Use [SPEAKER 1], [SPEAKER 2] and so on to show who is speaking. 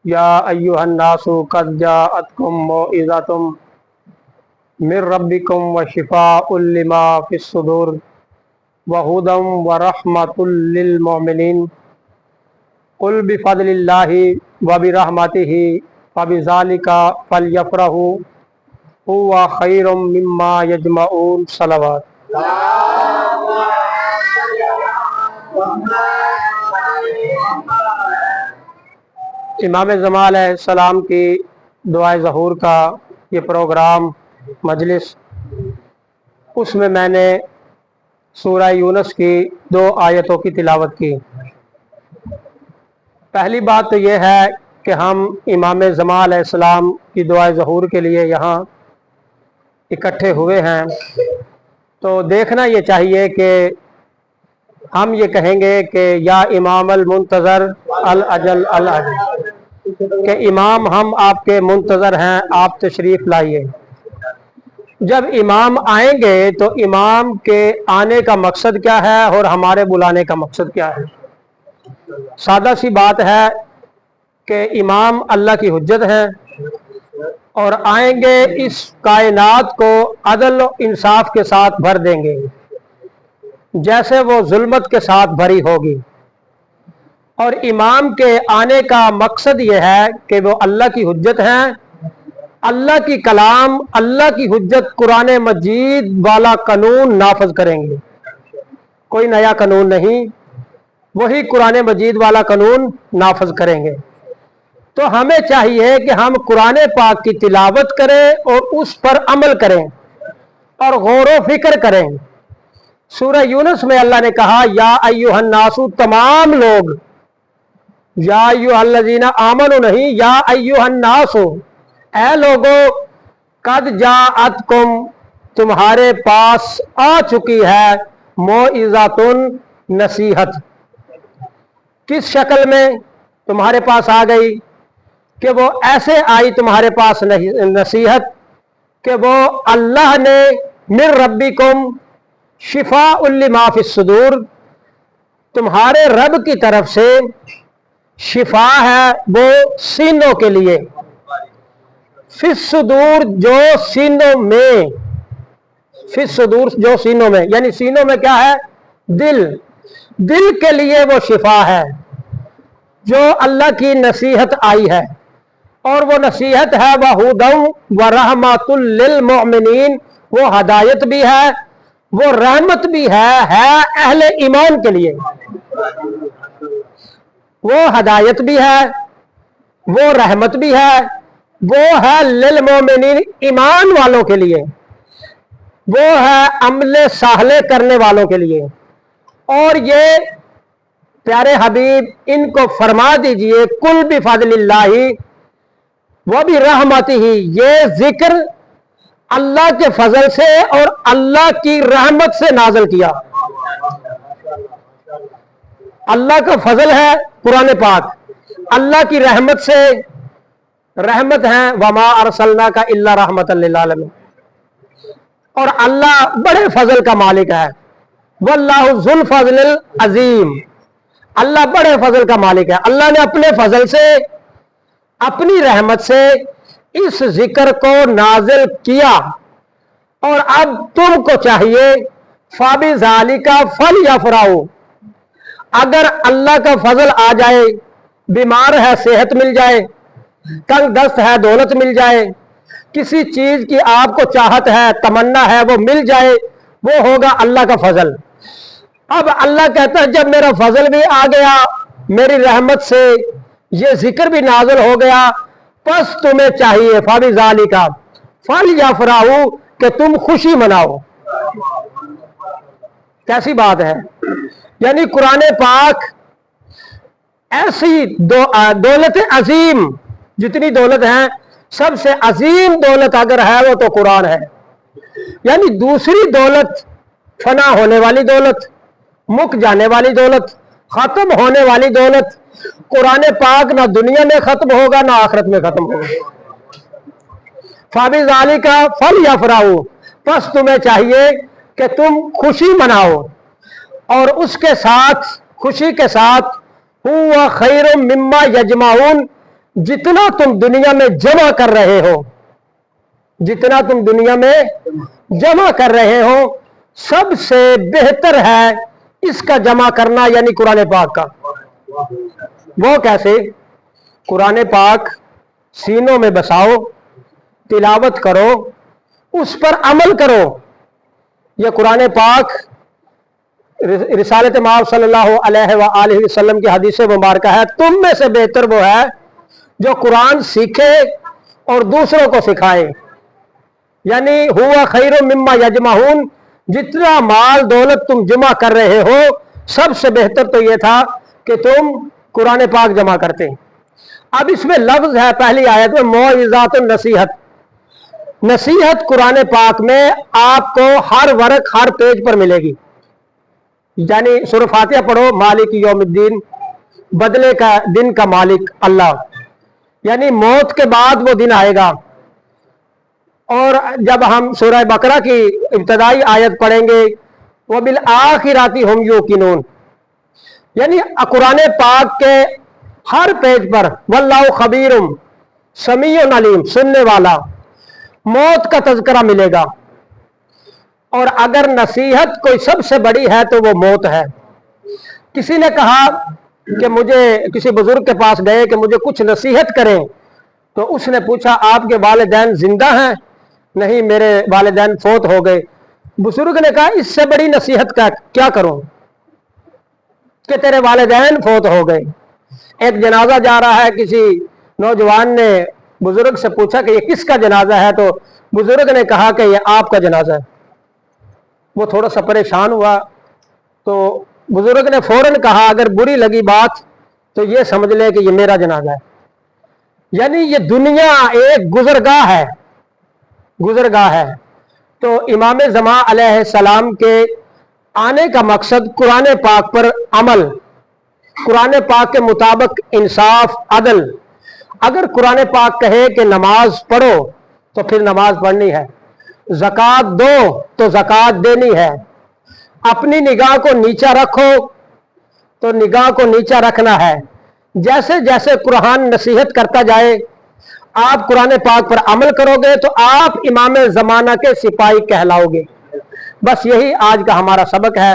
[SPEAKER 1] या अय्युहन्नासु कद जाअतकुम मौइज़तुम मिर रब्बिकुम व शिफाउल लिमा फिस्सुदूर व हुदम व रहमतुल लिल मुमिनीन कुल बिफज़लिल्लाहि व बिरहमतिहि फबिज़ालिका फलयफ़रहू हुवा खैरुम मिम्मा यजमऊन। सलावत। इमाम ज़माल अलैहिस्सलाम की दुआए ज़हूर का ये प्रोग्राम मजलिस, उसमें मैंने सूरह यूनुस की 2 आयतों की तिलावत की। पहली बात तो ये है कि हम इमाम ज़माल अलैहिस्सलाम की दुआए ज़हूर के लिए यहाँ इकट्ठे हुए हैं, तो देखना ये चाहिए कि हम ये कहेंगे कि या इमाम अल मुंतज़र अल अजल अल अजल, कि इमाम हम आपके मुंतज़र हैं, आप तशरीफ़ लाइए। जब इमाम आएंगे तो इमाम के आने का मकसद क्या है और हमारे बुलाने का मकसद क्या है। सादा सी बात है कि इमाम अल्लाह की हुज्जत हैं और आएंगे इस कायनात को अदल और इंसाफ के साथ भर देंगे, जैसे वो जुल्मत के साथ भरी होगी। और इमाम के आने का मकसद ये है कि वो अल्लाह की हुज्जत हैं, अल्लाह की कलाम, अल्लाह की हुज्जत कुरान मजीद वाला कानून नाफज करेंगे। कोई नया कानून नहीं, वही कुरान मजीद वाला कानून नाफज करेंगे। तो हमें चाहिए कि हम कुरान पाक की तिलावत करें और उस पर अमल करें और गौर व फिक्र करें। सूरह यूनुस में अल्लाह ने कहा या अय्युहन्नासु, तमाम लोग, या अय्युहल्लज़ीना आमनू नहीं, या अय्युहन्नासु, ऐ लोगो, कद जाअतकुम, तुम्हारे पास आ चुकी है, मौइज़तुन, नसीहत। किस शक्ल में तुम्हारे पास आ गई? कि वो ऐसे आई तुम्हारे पास नसीहत कि वो अल्लाह ने मिर रब्बिकुम शिफाउल लिमा फिस्सुदूर, तुम्हारे रब की तरफ से शिफा है वो सीनों के लिए, फिस्सुदूर जो सीनों में, फिस्सुदूर जो सीनों में, यानी सीनों में क्या है? दिल, दिल के लिए वो शिफा है जो अल्लाह की नसीहत आई है। और वो नसीहत है वहुदम व रहमतुल लिल मुमिनीन, वो हदायत भी है, वो रहमत भी है अहले ईमान के लिए। वो हदायत भी है, वो रहमत भी है, वो है लिल मुमिनीन, ईमान वालों के लिए, वो है अमले साहले करने वालों के लिए। और ये प्यारे हबीब, इनको फरमा दीजिए कुल बिफज़लिल्लाहि व बिरहमतिही, ये जिक्र अल्लाह के फजल से और अल्लाह की रहमत से नाज़िल किया। अल्लाह का फजल है कुरान पाक, अल्लाह की रहमत से, रहमत है वमा अरसलना का इल्ला रहमतल लिल आलमीन। और अल्लाह बड़े फजल का मालिक है, वल्लाहु ज़ुल फज़लिल अज़ीम, अल्लाह बड़े फजल का मालिक है। अल्लाह ने अपने फजल से, अपनी रहमत से इस जिक्र को नाजिल किया। और अब तुमको चाहिए फाबिज़ालिका फलयफ़रहू, अगर अल्लाह का फजल आ जाए, बीमार है सेहत मिल जाए, तंग दस्त है दौलत मिल जाए, किसी चीज की आपको चाहत है, तमन्ना है, वो मिल जाए, वो होगा अल्लाह का फजल। अब अल्लाह कहता है जब मेरा फजल भी आ गया, मेरी रहमत से ये जिक्र भी नाज़िल हो गया, बस तुम्हें चाहिए फाबिज़ालिका फलयफ़रहू, कि तुम खुशी मनाओ। कैसी बात है? यानी कुरान पाक ऐसी दौलत अजीम, जितनी दौलत है सबसे अजीम दौलत अगर है वो तो कुरान है। यानी दूसरी दौलत फना होने वाली दौलत, मुक जाने वाली दौलत, खत्म होने वाली दौलत, कुरान पाक ना दुनिया में खत्म होगा ना आखिरत में खत्म होगा। फाबिज़ालिका फलयफ़रहू, बस तुम्हें चाहिए कि तुम खुशी मनाओ। और उसके साथ, खुशी के साथ, हुवा खैरुम मिम्मा यजमाऊन, जितना तुम दुनिया में जमा कर रहे हो, जितना तुम दुनिया में जमा कर रहे हो, सबसे बेहतर है इसका जमा करना, यानी कुरान पाक का। वो कैसे? कुरान पाक सीनों में बसाओ, तिलावत करो, उस पर अमल करो। यह कुरान पाक रिसालत माब सल्लल्लाहु अलैहि वसल्लम की हदीस मुबारका है, तुम में से बेहतर वो है जो कुरान सीखे और दूसरों को सिखाए। यानी हुआ खैर मिम्मा यजमाऊन, जितना माल दौलत तुम जमा कर रहे हो, सबसे बेहतर तो यह था कि तुम कुरान पाक जमा करते। अब इसमें लफ्ज है पहली आयत में मौइज़ात नसीहत। नसीहत कुरान पाक में आपको हर वर्ग हर पेज पर मिलेगी। यानी सूरह फातिहा पढ़ो, मालिक यौमिद्दीन, बदले का दिन का मालिक अल्लाह, यानी मौत के बाद वो दिन आएगा। और जब हम सूरह बकरा की इब्तदाई आयत पढ़ेंगे, वो बिल आखिराती हुम यूकिनून, यानी कुरान पाक के हर पेज पर वल्लाहु खबीरुम समीउन अलीम, सुनने वाला, मौत का तज़किरा मिलेगा। और अगर नसीहत कोई सबसे बड़ी है तो वो मौत है। किसी ने कहा कि मुझे, किसी बुजुर्ग के पास गए कि मुझे कुछ नसीहत करें, तो उसने पूछा आपके वालिदैन जिंदा हैं? नहीं, मेरे वालिदैन फौत हो गए। बुजुर्ग ने कहा इससे बड़ी नसीहत का क्या करूं कि तेरे वालिदैन फौत हो गए। एक जनाजा जा रहा है, किसी नौजवान ने बुजुर्ग से पूछा कि ये किसका जनाजा है, तो बुजुर्ग ने कहा कि ये आपका जनाजा है। वो थोड़ा सा परेशान हुआ, तो बुजुर्ग ने फौरन कहा अगर बुरी लगी बात तो ये समझ ले कि ये मेरा जनाजा है। यानी ये दुनिया एक गुजरगाह है, गुजरगाह है। तो इमाम ज़मा अलैहिस्सलाम के आने का मकसद कुरान पाक पर अमल, कुरान पाक के मुताबिक इंसाफ, अदल। अगर कुरान पाक कहे कि नमाज पढ़ो तो फिर नमाज पढ़नी है, ज़कात दो तो ज़कात देनी है, अपनी निगाह को नीचा रखो तो निगाह को नीचा रखना है। जैसे जैसे कुरान नसीहत करता जाए, आप कुरान पाक पर अमल करोगे तो आप इमाम ज़माना के सिपाही कहलाओगे। बस यही आज का हमारा सबक है।